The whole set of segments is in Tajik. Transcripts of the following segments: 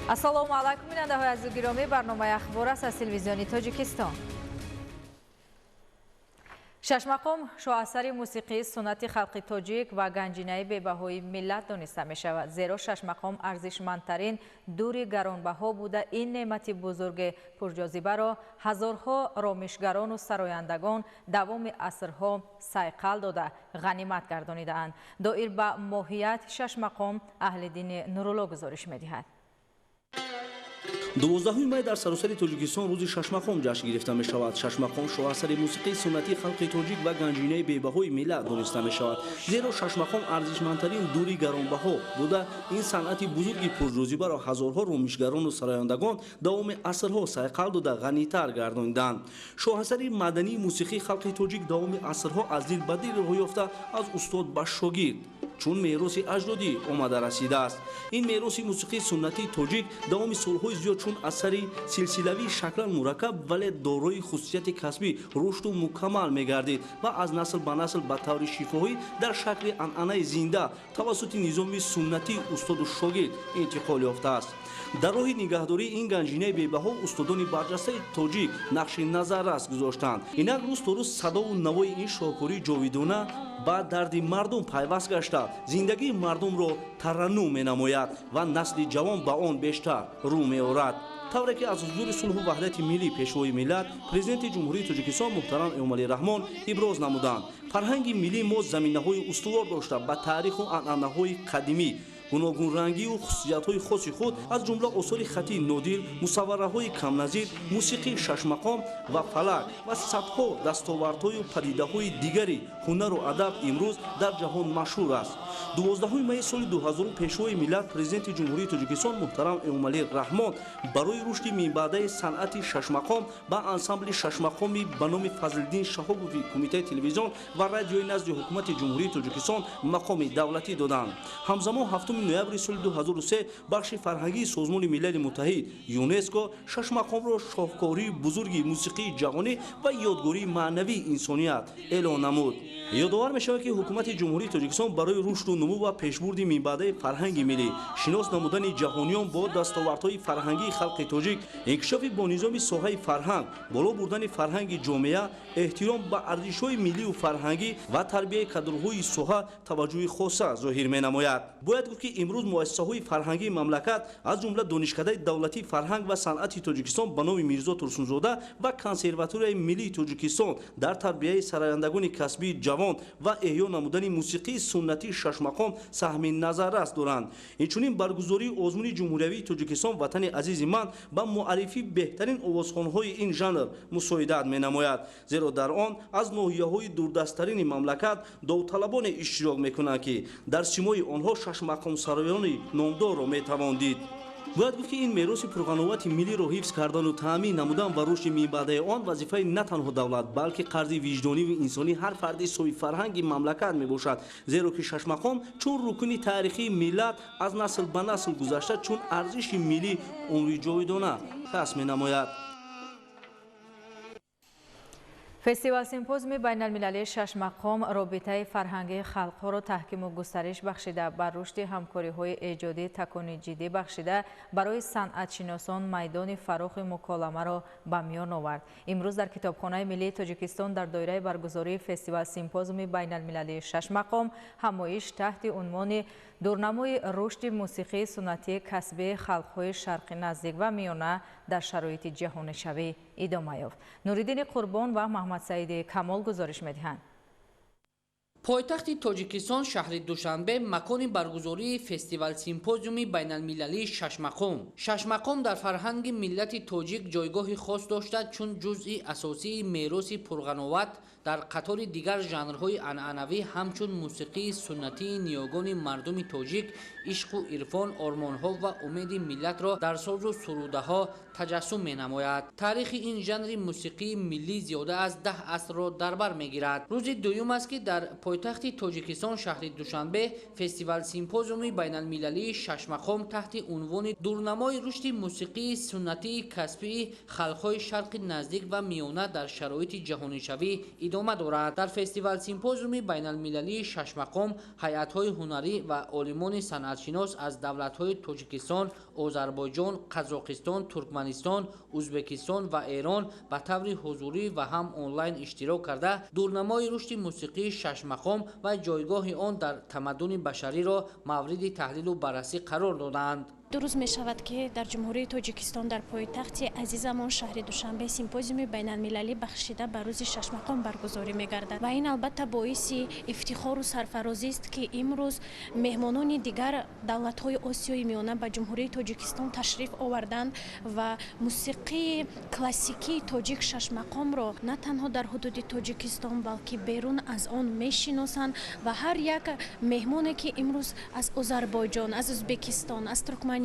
ассалому алайкум бинандаҳои азизи гиромӣ, барномаи ахбор аст аз телевизиони Тоҷикистон. шашмақом шоҳасари мусиқии суннати халқи тоҷик ва ганҷинаи бебаҳои миллат дониста мешавад. Зеро шашмақом арзишмандтарин дури гаронбаҳо буда ин неъмати бузурги пурҷозибаро ҳазорҳо ромишгарону сарояндагон давоми асрҳо сайқал дода ғанимат гардонидаанд. доир ба моҳият шашмақом аҳли дини Нурулло гузориш медиҳад. 12 май дар саросари Тоҷикистон рӯзи шашмақом ҷашн гирифта мешавад. Шашмақом шоҳасари мусиқии суннатии халқи тоҷик ва ганҷинаи бебаҳои миллат дониста мешавад. зеро шашмақом арзишмандтарин дури гаронбаҳо буда ин санъати бузурги пурҷозибаро ҳазорҳо ромишгарону сарояндагон давоми асрҳо сайқал дода ғанитар гардонидаанд. шоҳасари мадании мусиқии халқи тоҷик давоми асрҳо аз дил ба дил роҳ ёфта аз устод ба шогирд чун мероси аҷдодӣ омада расидааст. ин мероси мусиқии суннатии тоҷик давоми солҳои зиёд чун асари силсилавии шаклан мураккаб вале дорои хусусияти касбӣ рушду мукаммал мегардид ва аз насл ба насл ба таври шифоҳӣ дар шакли анъанаи зинда тавассути низоми суннатии устоду шогирд интиқол ёфтааст. дар роҳи нигаҳдории ин ганҷинаи бебаҳо устодони барҷастаи тоҷик нақши назаррас гузоштанд. инак рӯз то рӯз садову навои ин шоҳкории ҷовидона ба дарди мардум пайваст гашта зиндагии мардумро тараннум менамояд ва насли ҷавон ба он бештар рӯ меорад. тавре ки аз ҳузури сулҳу ваҳдати миллӣ пешвои миллат президенти ҷумҳурии Тоҷикистон муҳтарам Эмомалӣ Раҳмон иброз намуданд. фарҳанги миллии мо заминаҳои устувор дошта ба таъриху анъанаҳои қадимӣ гуногунрангию хусусиятҳои хоси худ аз ҷумла осори хати нодир, мусаввараҳои камназир, мусиқии шашмақом ва фалак ва садҳо дастовардҳою падидаҳои дигари ҳунару адаб имрӯз дар ҷаҳон машҳур аст. 12 майи соли 2000 пешвои миллат президенти ҷумҳурии Тоҷикистон муҳтарам Эмомалӣ Раҳмон барои рушди минбаъдаи санъати шашмақом ба ансамбли шашмақоми ба номи Фазлиддин Шаҳобови кумитаи телевизион ва радиои назди ҳукумати ҷумҳурии Тоҷикистон мақоми давлатӣ доданд. ҳамзамон 7 ноябри соли 2003 бахши фарҳангии созмони милали муттаҳид ЮНЕСКО шашмақомро шоҳкории бузурги мусиқии ҷаҳонӣ ва ёдгории маънавии инсоният эълон намуд. ёдовар мешавад ки ҳукумати ҷумҳурии Тоҷикистон барои рушду нумӯ ва пешбурди минбаъдаи фарҳанги миллӣ, шинос намудани ҷаҳониён бо дастовардҳои фарҳангии халқи тоҷик, инкишофи бонизоми соҳаи фарҳанг, боло бурдани фарҳанги ҷомеа, эҳтиром ба арзишҳои милливу фарҳангӣ ва тарбияи кадрҳои соҳа таваҷҷӯҳи хоса зоҳир менамояд. бояд гуфт ки имрӯз муассисаҳои фарҳангии мамлакат аз ҷумла донишкадаи давлатии фарҳанг ва санъати Тоҷикистон ба номи Мирзо Турсунзода ва консерваторияи миллии Тоҷикистон дар тарбияи сарояндагони касбии ҷавон ва эҳё намудани мусиқии суннатии шашмақом саҳми назаррас доранд. инчунин баргузории озмуни ҷумҳуриявии Тоҷикистон ватани азизи ман ба муаррифии беҳтарин овозхонҳои ин жанр мусоидат менамояд, зеро дар он аз ноҳияҳои дурдасттарини мамлакат довталабоне иштирок мекунанд ки дар симои онҳо шашмақомсароёни номдорро метавон дид. бояд гуфт ки ин мероси пурғановати миллиро ҳифз кардану таъмин намудан ва рушди минбаъдаи он вазифаи на танҳо давлат, балки қарзи виҷдониву инсонӣ ҳар фарди соҳиби фарҳанги мамлакат мебошад, зеро ки шашмақом чун рукуни таърихии миллат аз насл ба насл гузашта чун арзиши миллӣ умри ҷовидона касб менамояд. фестивал симпозиуми байналмилалии шашмақом робитаи фарҳангии халқҳоро таҳкиму густариш бахшида ба рушди ҳамкориҳои эҷодӣ такони ҷиддӣ бахшида барои санъатшиносон майдони фарохи муколамаро ба миён овард. имрӯз дар китобхонаи миллии Тоҷикистон дар доираи баргузории фестивал симпозиуми байналмилалии шашмақом ҳамоиш таҳти унвони дурнамои рушди мусиқии суннатии касбии халқҳои шарқи наздик ва миёна дар шароити ҷаҳонишавӣ идома ёфт. Нуриддини Қурбон ва Маҳмад Саиди Камол гузориш медиҳанд. пойтахти Тоҷикистон шаҳри Душанбе макони баргузории фестивал симпозиуми байналмилалии шашмақом. шашмақом дар фарҳанги миллати тоҷик ҷойгоҳи хос дошта чун ҷузъи асосии мероси пурғановат дар қатори дигар жанрҳои анъанавӣ ҳамчун мусиқии суннатии ниёгони мардуми тоҷик ишқу ирфон, ормонҳо ва умеди миллатро дар созу сурудаҳо таҷассум менамояд. таърихи ин жанри мусиқии миллӣ зиёда аз 10 асрро дар бар мегирад. рӯзи дуюм аст ки дар пойтахти Тоҷикистон шаҳри Душанбе фестивал симпозиуми байналмилалии шашмақом таҳти унвони дурнамои рушди мусиқии суннатии касбии халқҳои шарқи наздик ва миёна дар шароити ҷаҳонишавӣ идома дорад. Дар фестивал симпозиуми байналмилалии шашмақом ҳайатҳои ҳунарӣ ва олимони санъатшинос аз давлатҳои Тоҷикистон, Озарбойҷон, Қазоқистон, Туркманистон, Узбекистон ва Эрон ба таври ҳузурӣ ва ҳам онлайн иштирок карда дурнамои рушди мусиқии шашмақом ва ҷойгоҳи он дар тамаддуни башариро мавриди таҳлилу баррасӣ қарор доданд. ду рӯз мешавад ки дар ҷумҳурии Тоҷикистон дар пойтахти азизамон шаҳри Душанбе симпозиуми байналмилалӣ бахшида ба рӯзи шашмақом баргузорӣ мегардад ва ин албатта боиси ифтихору сарфарозист ки имрӯз меҳмонони дигар давлатҳои Осиёи миёна ба ҷумҳурии Тоҷикистон ташриф оварданд ва мусиқии классикии тоҷик шашмақомро на танҳо дар ҳудуди Тоҷикистон балки берун аз он мешиносанд ва ҳар як меҳмоне ки имрӯз аз Озарбойҷон, аз Узбекистон, аз Туркманистону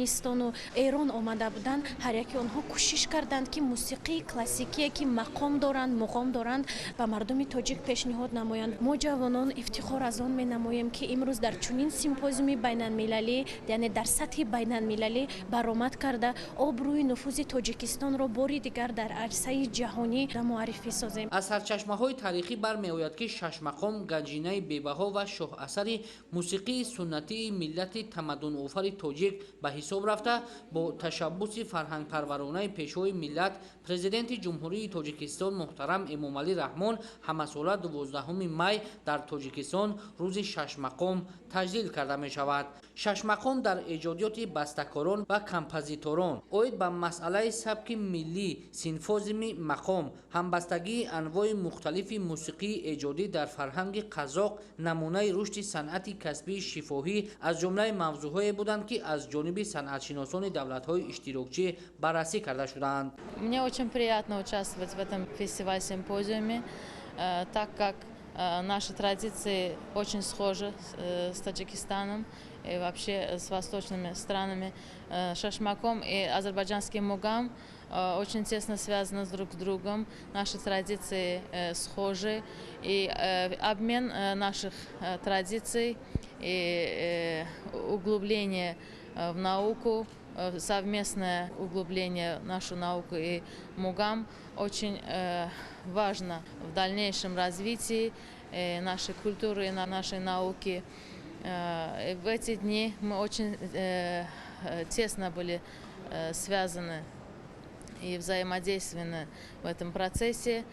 Эрон омада буданд, ҳар яки онҳо кӯшиш карданд ки мусиқии классикие ки мақом доранд, муқом доранд ба мардуми тоҷик пешниҳод намоянд. Мо ҷавонон ифтихор аз он менамоем ки имрӯз дар чунин симпозиуми байналмилалӣ, яъне дар сатҳи байналмилалӣ баромад карда обрӯи нуфузи Тоҷикистонро бори дигар дар арсаи ҷаҳонӣ муаррифӣ созем. аз сарчашмаҳои тарихӣ бармеояд ки шашмақом ганҷинаи бебаҳо ва шоҳасари мусиқии суннатии миллати тамаддунофари тоҷик ба ҳисоб рафта, бо ташаббуси фарҳангпарваронаи пешвои миллат президенти ҷумҳурии Тоҷикистон муҳтарам Эмомалӣ Раҳмон ҳамасола 12 май дар Тоҷикистон рӯзи шашмақом таҷлил карда мешавад. Шашмақом дар эҷодиёти бастакорон ва композиторон оид ба масъалаи сабки миллӣ, синфозими мақом, ҳамбастагии анвои мухталифи мусиқии эҷодӣ дар фарҳанги қазоқ намунаи рушди санъати касбии шифоҳӣ аз ҷумлаи мавзӯъҳое буданд ки аз ҷониби санъатшиносони давлатҳои иштирокчӣ баррасӣ карда шуданд. Мне очень приятно участвовать в этом фестивале-симпозиуме, так как наши традиции очень схожи с Таджикистаном и вообще с восточными странами. Шашмақом и азербайджанский мугам очень тесно связаны друг с другом. Наши традиции схожи, и обмен наших традиций и углубление в науку, совместное углубление в нашу науку и мугам очень важно в дальнейшем развитии нашей культуры и нашей науки. В эти дни мы очень тесно были связаны и взаимодейственны в этом процессе.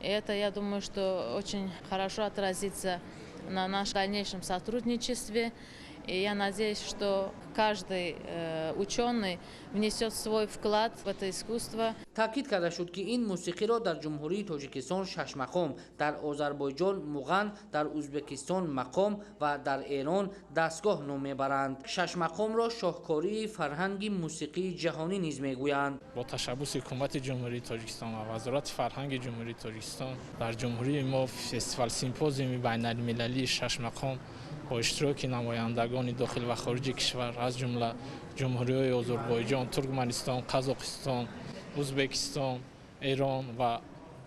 И это, я думаю, что очень хорошо отразится на нашем дальнейшем сотрудничестве. И я надеюсь, что каждый ученый внесет свой вклад в это искусство. таъкид карда шуд ки ин мусиқиро дар ҷумҳурии Тоҷикистон шашмақом, дар Озарбойҷон муған, дар Узбекистон мақом ва дар Эрон дастгоҳ ном мебаранд. Шашмақомро шоҳкории фарҳанги мусиқии ҷаҳонӣ низ мегӯянд. бо ташаббуси ҳукумати ҷумҳурии Тоҷикистон ва вазорати фарҳанги ҷумҳурии Тоҷикистон дар ҷумҳурии мо фестивал симпозиуми байналмилалии шашмақом با اشتراک نمایندگان داخل و خارج کشور از جمله جمهوری‌های آذربایجان، ترکمنستان، قزاقستان، ازبکستان، ایران و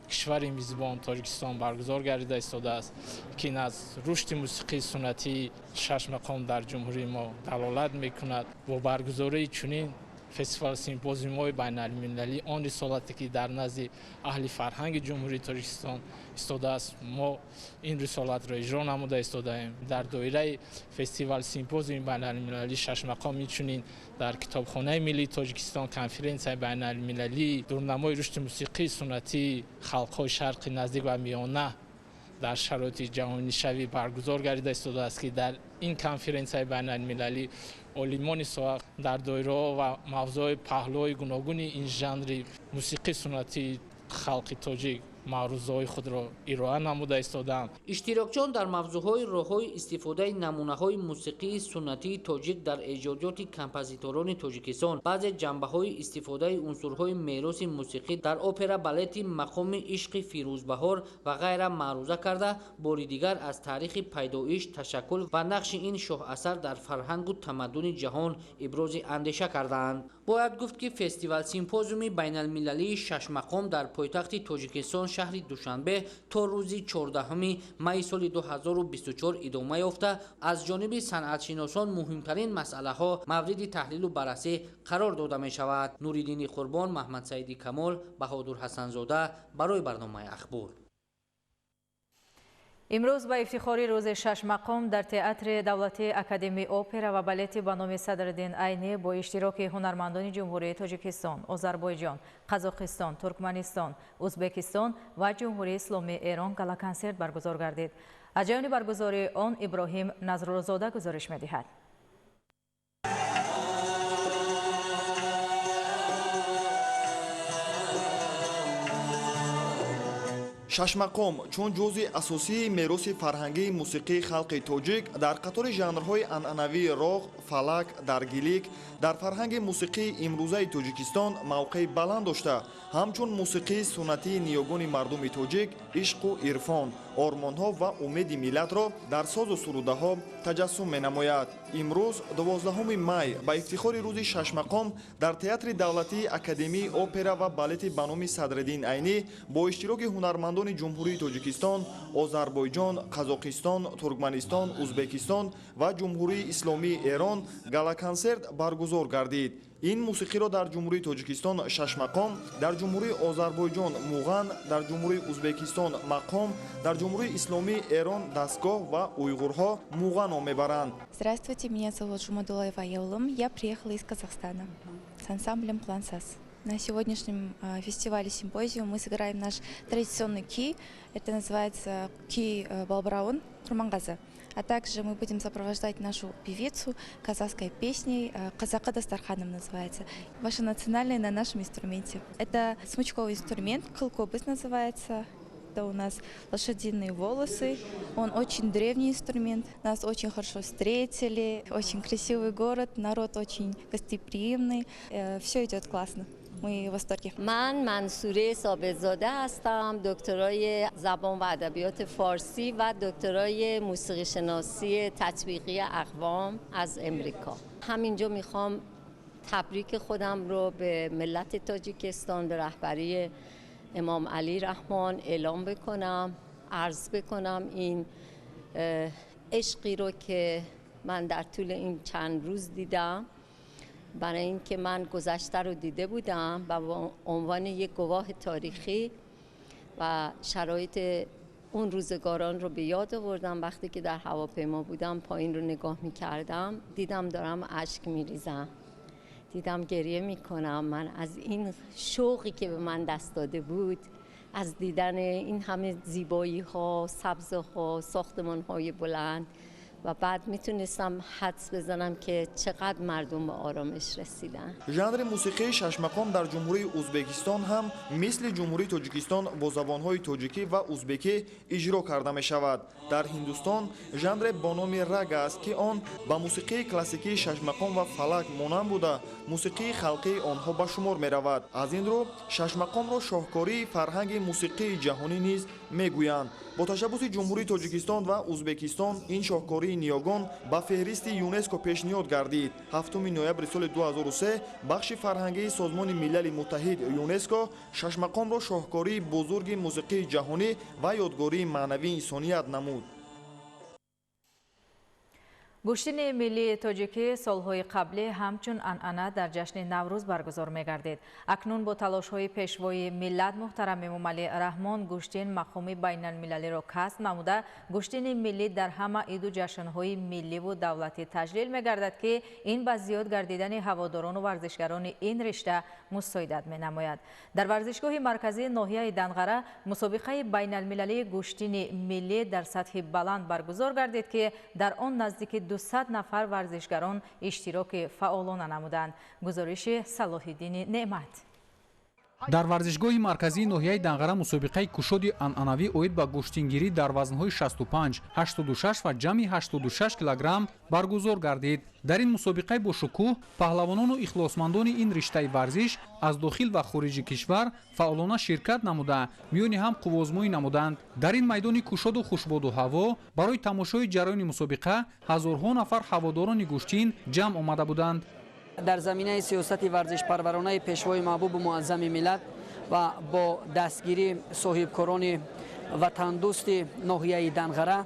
کشور میزبان تاجیکستان برگزار گردیده ایستاده است که این از رشد موسیقی سنتی ششمقام در جمهوری ما دلالت میکند. با برگزاری چنین فستیوال سیمپوزیوم‌های بین‌المللی آن رسالتی که در نزد اهل فرهنگ جمهوری تاجیکستان ایستاده است، ما این رسالت را اجرا نموده ایستاده ایم. در دایره فستیوال سیمپوزیوم بین‌المللی ششمقام می‌چنین در کتابخانه ملی تاجیکستان کنفرانس بین‌المللی دورنمای رشد موسیقی سنتی خلق‌های شرق نزدیک و میانه در شرایط جهانی شوی برگزار گردیده ایستاده است که در این کنفرانس بین‌المللی عالمان ساخت در دایره و موضوع پهلوهای گوناگون این ژانر موسیقی سنتی خلق تاجیک معروضه‌های خود را ارائه نموده ایستادند. اشتراکچیان در موضوعهای راههای استفاده نمونه‌های موسیقی سنتی تاجیک در ایجادات کمپوزیتوران تاجیکستان، بعضی جنبه‌های استفاده عنصرهای میراث موسیقی در اپرا بالت مقام عشق فیروزبهار و غیره معروضه کرده، بار دیگر از تاریخ پیدایش، تشکل و نقش این شاه اثر در فرهنگ و تمدن جهان ابراز اندیشه کردند. باید گفت که فستیوال سیمپوزیوم بین‌المللی ششمقام در پایتخت تاجیکستان شهر دوشنبه تا روز 14 می سال 2024 ادامه یافته از جانب صنعتشناسان مهمترین مسئله ها مورد تحلیل و بررسی قرار داده می شود. نوریدین قربان، محمد سعیدی کمال، بهادر حسن زاده برای برنامه اخبار. امروز با افتخار روز 6 مقام در تئاتر دولتی اکادمی اپرا و بالت به نام صدرالدین عینی با اشتراک هنرمندان جمهوری تاجیکستان، آذربایجان، قزاقستان، ترکمنستان، ازبکستان و جمهوری اسلامی ایران گالا کنسرت برگزار گردید. از جریان برگزاری آن ابراهیم نظرالزاده گزارش می‌دهد. шашмақом чун ҷузъи асосии мероси фарҳангии мусиқии халқи тоҷик дар қатори жанрҳои анъанавии роғ, фалак, даргилик дар фарҳанги мусиқии имрӯзаи тоҷикистон мавқеи баланд дошта, ҳамчун мусиқии суннатии ниёгони мардуми тоҷик ишқу ирфон, ормонҳо ва умеди миллатро дар созу сурудаҳо таҷассум менамояд. имрӯз 12 май ба ифтихори рӯзи шашмақом дар театри давлатии академии опера ва балети ба номи Садриддин Айнӣ бо иштироки ҳунармандони ҷумҳурии Тоҷикистон, Озарбойҷон, Қазоқистон, Туркманистон, Узбекистон ва ҷумҳурии исломии Эрон гала-консерт баргузор гардид. ин мусиқиро дар ҷумҳурии Тоҷикистон шашмақом, дар ҷумҳурии Озарбойҷон муған, дар ҷумҳурии Узбекистон мақом, дар ҷумҳурии исломии Эрон дастгоҳ ва уйғурҳо муған ном мебаранд. Здравствуйте, меня зовут Жумадулаева Аялым. Я приехала из Казахстана с ансамблем «Клансас». На сегодняшнем фестивале симпозиум мы сыграем наш традиционный ки. Это называется ки Балбраун Турмангаза. А также мы будем сопровождать нашу певицу казахской песней «Казака Дастарханом» называется. Ваша национальная на нашем инструменте. Это смычковый инструмент, кылкобыс называется. Это у нас лошадиные волосы. Он очень древний инструмент. Нас очень хорошо встретили. Очень красивый город, народ очень гостеприимный. Все идет классно. Мы в восторге. من منصوره ثابت‌زاده هستم، دکترای زبان و ادبیات فارسی و دکترای موسیقی شناسی تطبیقی اقوام از امریکا. همینجا میخوام تبریک خودم رو به ملت تاجیکستان به رهبری امام علی رحمان اعلام بکنم، عرض بکنم این عشقی رو که من در طول این چند روز دیدم، برای اینکه من گذشته رو دیده بودم و به عنوان یک گواه تاریخی و شرایط اون روزگاران رو به یاد آوردم. وقتی که در هواپیما بودم پایین رو نگاه می‌کردم، دیدم دارم اشک می‌ریزم، دیدم گریه می‌کنم. من از این شوقی که به من دست داده بود، از دیدن این همه زیبایی‌ها، سبزه‌ها، ساختمان‌های بلند و بعد میتونستم حدس بزنم که چقدر مردم به آرامش رسیدن. ژانر موسیقی ششمقام در جمهوری ازبکستان هم مثل جمهوری تاجیکستان با زبانهای تاجیکی و ازبکی اجرا کرده می شود. در هندوستان ژانر با نام رگ است که آن با موسیقی کلاسیکی ششمقام و فلک مانند بوده موسیقی خلقی آنها به شمار می رود. از این رو ششمقام را شاهکاری فرهنگ موسیقی جهانی نیز می گویند. با تشبث جمهوری تاجیکستان و ازبکستان این شاهکاری نیاگان با فهرست یونسکو پیشنهاد گردید. 7 نوامبر سال 2003 بخش فرهنگی سازمان ملل متحد یونسکو ششمقام را شاهکاری بزرگ موسیقی جهانی و یادگاری معنوی انسانیت نمود. گوشتین ملی تاجیکی سالهای قبلی همچون انعنه در جشن نوروز برگزار می‌گردید. اکنون با تلاش‌های پیشوای ملت محترم امام علی رحمان گوشتین مقام بین‌المللی را کسب نموده، گوشتین ملی در همه عید و جشن‌های ملی و دولتی تجلیل می‌گردد که این به زیاد گردیدن هواداران و ورزشگران این رشته مساعدت می‌نماید. در ورزشگاه مرکزی ناحیه دنغره مسابقه بین‌المللی گوشتین ملی در سطح بلند برگزار گردید که در آن نزدیک 200 نفر ورزشگران اشتراک فعالانه نمودند. گزارش صلاح‌الدین نعمت. дар варзишгоҳи марказии ноҳияи данғара мусобиқаи кушоди анъанавӣ оид ба гӯштингирӣ дар вазнҳои 65, 86 ва ҷамъи 86 килограмм баргузор гардид. дар ин мусобиқаи бошукӯҳ паҳлавонону ихлосмандони ин риштаи варзиш аз дохил ва хориҷи кишвар фаъолона ширкат намуда, миёни ҳам қуввозмоӣ намуданд. дар ин майдони кушоду хушбоду ҳаво барои тамошои ҷараёни мусобиқа ҳазорҳо нафар ҳаводорони гӯштин ҷамъ омада буданд. در زمینه سیاست ورزشپرورانه پیشوای محبوب و معظم ملت و با دستگیری صاحبکاران وطن دوست ناحیه دنغره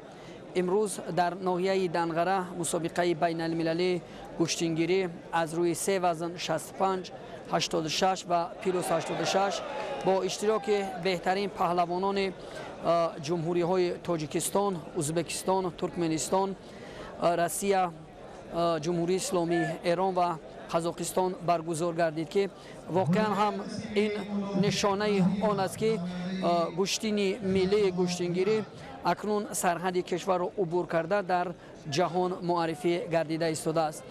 امروز در ناحیه دنغره مسابقه بین المللی گوشتینگیری از روی 3 وزن 65 86 و پیلوس 86 با اشتراک بهترین پهلوانان ҷумҳуриҳои тоҷикистон, ӯзбекистон, туркменистон, россия, ҷумҳурии исломии эрон ва қазоқистон баргузор гардид ки воқеан ҳам ин нишонаи он аст ки гӯштини миллии гӯштингирӣ акнун сарҳади кишварро убур карда дар ҷаҳон муаррифӣ гардида истодааст.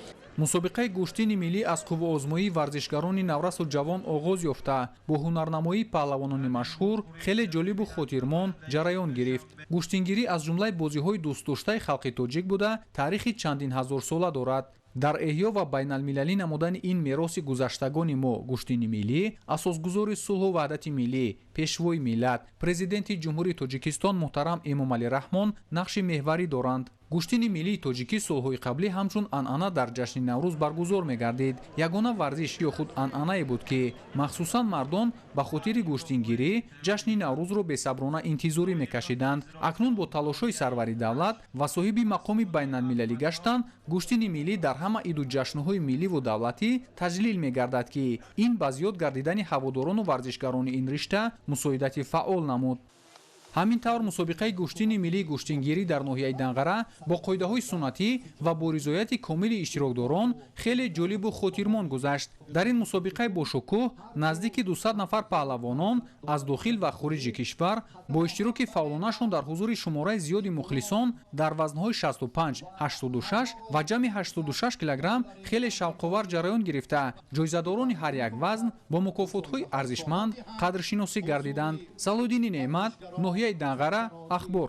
мусобиқаи гӯштини миллӣ аз қувваозмоии варзишгарони наврасу ҷавон оғоз ёфта бо ҳунарнамоии паҳлавонони машҳур хеле ҷолибу хотирмон ҷараён гирифт. гӯштингирӣ аз ҷумлаи бозиҳои дӯстдоштаи халқи тоҷик буда таърихи чандин ҳазорсола дорад. дар эҳё ва байналмилалӣ намудани ин мероси гузаштагони мо гӯштини миллӣ асосгузори сулҳу ваҳдати миллӣ, пешвои миллат, президенти ҷумҳурии тоҷикистон муҳтарам эмомалӣ раҳмон нақши меҳварӣ доранд. гӯштини миллии тоҷикӣ солҳои қаблӣ ҳамчун анъана дар ҷашни наврӯз баргузор мегардид. ягона варзиш ё худ анъанае буд ки махсусан мардон ба хотири гӯштингирӣ ҷашни наврӯзро бесаброна интизорӣ мекашиданд. акнун бо талошҳои сарвари давлат ва соҳиби мақоми байналмилалӣ гаштан гӯштини миллӣ дар ҳама иду ҷашнҳои милливу давлатӣ таҷлил мегардад ки ин ба зиёд гардидани ҳаводорону варзишгарони ин ришта мусоидати фаъол намуд. ҳамин тавр мусобиқаи гӯштини миллии гӯштингирӣ дар ноҳияи Данғара бо қоидаҳои суннатӣ ва бо ризояти комили иштирокдорон хеле ҷолибу хотирмон гузашт. дар ин мусобиқаи бошукӯҳ наздики 200 нафар паҳлавонон аз дохил ва хориҷи кишвар бо иштироки фаъолонашон дар ҳузури шумораи зиёди мухлисон дар вазнҳои 65, 86 ва ҷамъи 86 килограмм хеле шавқовар ҷараён гирифта ҷоизадорони ҳар як вазн бо мукофотҳои арзишманд қадршиносӣ гардиданд. Салодини Неъмат, ноҳияи Данғара, ахбор.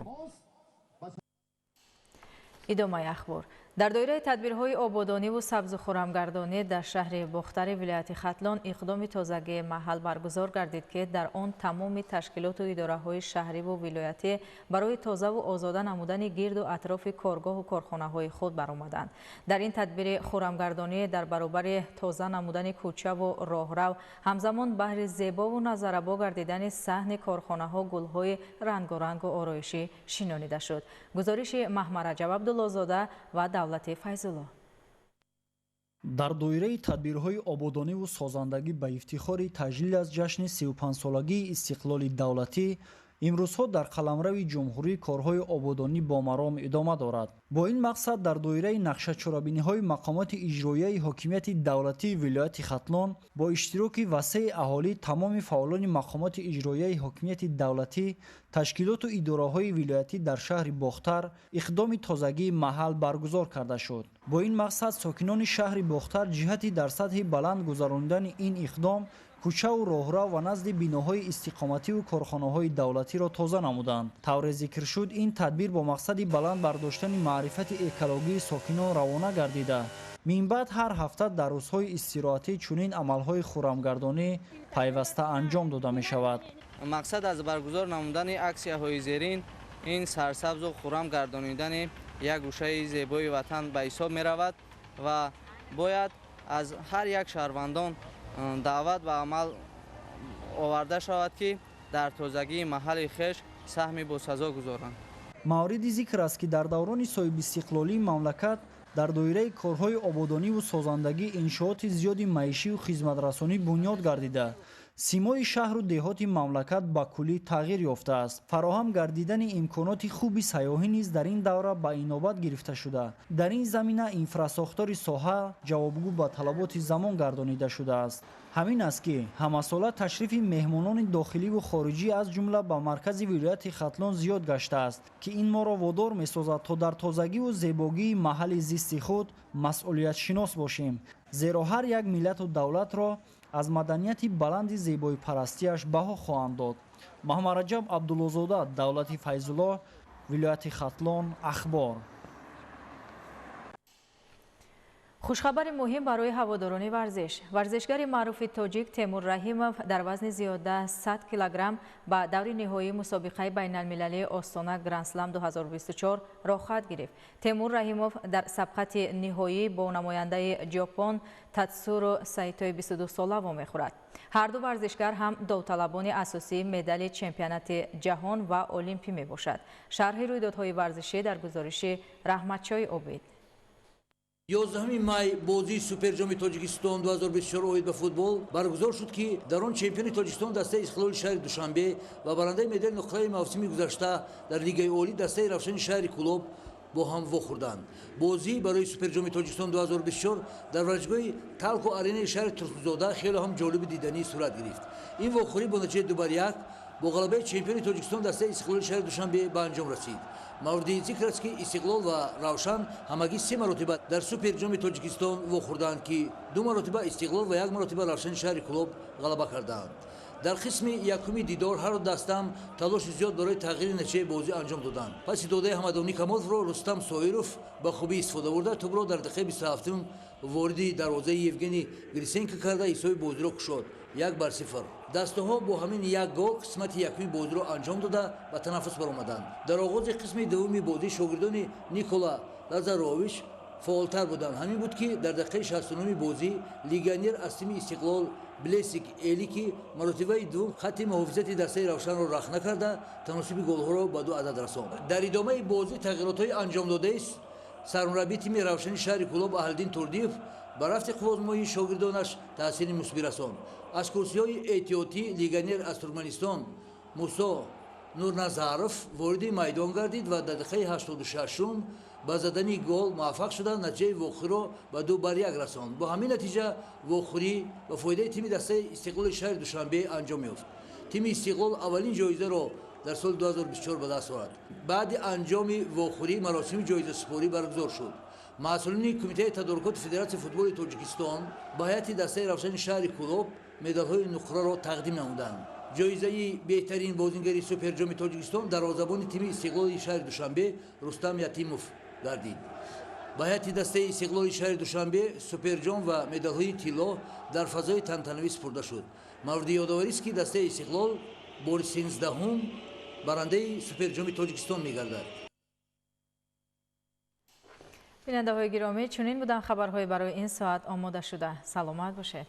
идомаи ахбор. дар доираи тадбирҳои ободониву сабзу хӯрамгардонӣ дар шаҳри Бохтари вилояти Хатлон иқдоми тозагии маҳал баргузор гардид ки дар он тамоми ташкилоту идораҳои шаҳриву вилоятӣ барои тозаву озода намудани гирду атрофи коргоҳу корхонаҳои худ баромаданд. дар ин тадбири хӯрамгардонӣ дар баробари тоза намудани кӯчаву роҳрав ҳамзамон баҳри зебову назарабо гардидани саҳни корхонаҳо гулҳои рангорангу ороишӣ шинонида шуд. гузориши Маҳмараҷаб Абдуллозода ва давлати Файзулло. дар доираи тадбирҳои ободониву созандагӣ ба ифтихори таҷлил аз ҷашни 35-солагии истиқлоли давлатӣ имрӯзҳо дар қаламрави ҷумҳурӣ корҳои ободонӣ бо маром идома дорад. бо ин мақсад дар доираи нақшачорабиниҳои мақомоти иҷроияи ҳокимияти давлатии вилояти Хатлон бо иштироки васеъи аҳолӣ тамоми фаъолони мақомоти иҷроияи ҳокимияти давлатӣ ташкилоту идораҳои вилоятӣ дар шаҳри Бохтар иқдоми тозагии маҳал баргузор карда шуд. бо ин мақсад сокинони шаҳри Бохтар ҷиҳати дар сатҳи баланд гузарондани ин иқдом кӯчаву роҳрав ва назди биноҳои истиқомативу корхонаҳои давлатиро тоза намуданд. тавре зикр шуд, ин тадбир бо мақсади баланд бардоштани маърифати экологии сокинон равона гардида минбаъд ҳар ҳафта дар рӯзҳои истироҳатӣ чунин амалҳои хӯрамгардонӣ пайваста анҷом дода мешавад. мақсад аз баргузор намудани аксияҳои зерин ин сарсабзу хӯрам гардонидани як гӯшаи зебои ватан ба ҳисоб меравад ва бояд аз ҳар як шаҳрвандон даъват ба амал оварда шавад ки дар тозагии маҳалли хеш саҳми босазо гузоранд. мавриди зикр аст ки дар даврони соҳибистиқлолии мамлакат дар доираи корҳои ободониву созандагӣ иншооти зиёди маишиву хизматрасонӣ бунёд гардида симои шаҳру деҳоти мамлакат ба куллӣ тағйир ёфтааст. фароҳам гардидани имконоти хуби сайёҳӣ низ дар ин давра ба инобат гирифта шуда. дар ин замина инфраструктури соҳа ҷавобгӯ ба талаботи замон гардонида шудааст. ҳамин аст ки ҳамасола ташрифи меҳмонони дохиливу хориҷӣ аз ҷумла ба маркази вилояти Хатлон зиёд гаштааст ки ин моро водор месозад то дар тозагиву зебогии маҳалли зисти худ масъулиятшинос бошем, зеро ҳар як миллату давлатро аз маданияти баланди зебоипарастиаш баҳо хоҳанд дод. Маҳмараҷаб Абдуллозода, давлати Файзулло, вилояти Хатлон, ахбор. хушхабари муҳим барои ҳаводорони варзиш. варзишгари маъруфи тоҷик Темур Раҳимов дар вазни зиёда 100 килограмм ба даври ниҳоии мусобиқаи байналмилалии Остона Гранд-слам 2024 рохат гирифт. Темур Раҳимов дар сабқати ниҳоӣ бо намояндаи ҷопон Тацуру Саитои 22 сола вомехӯрад. ҳар ду варзишгар ҳам довталабони асосии медали чемпионати ҷаҳон ва олимпӣ мебошад. шарҳи рӯйдодҳои варзишӣ дар гузориши Раҳматшои Обид. 11 май бозии суперҷоми тоҷикистон 2024 оид ба футбол баргузор шуд ки дар он чемпиони тоҷикистон дастаи истиқлоли шаҳри душанбе ва барандаи медали нуқтаи мавсими гузашта дар лигаи олӣ дастаи равшани шаҳри кӯлоб бо ҳам вохӯрданд. бозӣ барои суперҷоми тоҷикистон 2024 дар варзишгоҳи талку аренаи шаҳри турсузода хеле ҳам ҷолибу диданӣ сурат гирифт. ин вохӯрӣ бо натиҷаи 2-1 бо ғалабаи чемпиони тоҷикистон дастаи истиқлоли шаҳри душанбе ба анҷом расид. мавриди зикр аст ки истиқлол ва равшан ҳамагӣ 3 маротиба дар суперҷоми тоҷикистон вохӯрданд ки 2 маротиба истиқлол ва 1 маротиба равшани шаҳри кӯлоб ғалаба карданд. дар қисми якуми дидор ҳар дастам талоши зиёд барои тағйири натиҷаи бозӣ анҷом доданд. паси додаи ҳамадонӣ камоловро рустам соиров ба хубӣ истифода бурда тӯбро дар дақиқаи 27 вориди дарвозаи евгений грисенко карда ҳисоби бозиро кушод 1-0. дастаҳо бо ҳамин як гол қисмати якуми бозиро анҷом дода ба танаффус баромаданд. дар оғози қисми дуввуми бозӣ шогирдони Никола Лазарович фаъолтар буданд. ҳамин буд ки дар дақиқаи 69 бозӣ легионер аз тими истиқлол Блесик Элики маротибаи дуввум хатти муҳофизати дастаи равшанро рах накарда таносиби голҳоро ба 2 адад расонд. дар идомаи бозӣ тағйиротҳои анҷомдодаи сармураббии тими равшани шаҳри кӯлоб Аҳлиддин Турдиев ба рафти қуввозмоҳии шогирдонаш таъсири мусбӣ расонд. аз курсиҳои эҳтиётӣ легионер аз Туркманистон Мусо Нурназаров вориди майдон гардид ва дар дақиқаи 86 ба задани гол муваффақ шуда натиҷаи вохӯриро ба 2-1 расонд. бо ҳамин натиҷа вохӯрӣ ба фоидаи тими дастаи истиқлоли шаҳри душанбе анҷом ёфт. тими истиқлол аввалин ҷоизаро дар соли 2024 ба даст орад. баъди анҷоми вохӯрӣ маросими ҷоизасупорӣ баргузор шуд. масъулини кумитаи тадорукоти федератсияи футболи тоҷикистон ба ҳайати дастаи равшани шаҳри кӯлоб медалҳои нуқраро тақдим намуданд. ҷоизаи беҳтарин бозингари суперҷоми тоҷикистон дарвозабони тими истиқлоли шаҳри душанбе Рустам Ятимов гардид. ба ҳайати дастаи истиқлоли шаҳри душанбе суперҷом ва медалҳои тилло дар фазои тантанавӣ супурда шуд. мавриди ёдоварист ки дастаи истиқлол бори 13-ум барандаи суперҷоми тоҷикистон мегардад. бинандаҳои гиромӣ, чунин буданд хабарҳои барои ин соат омода шуда. саломат бошед.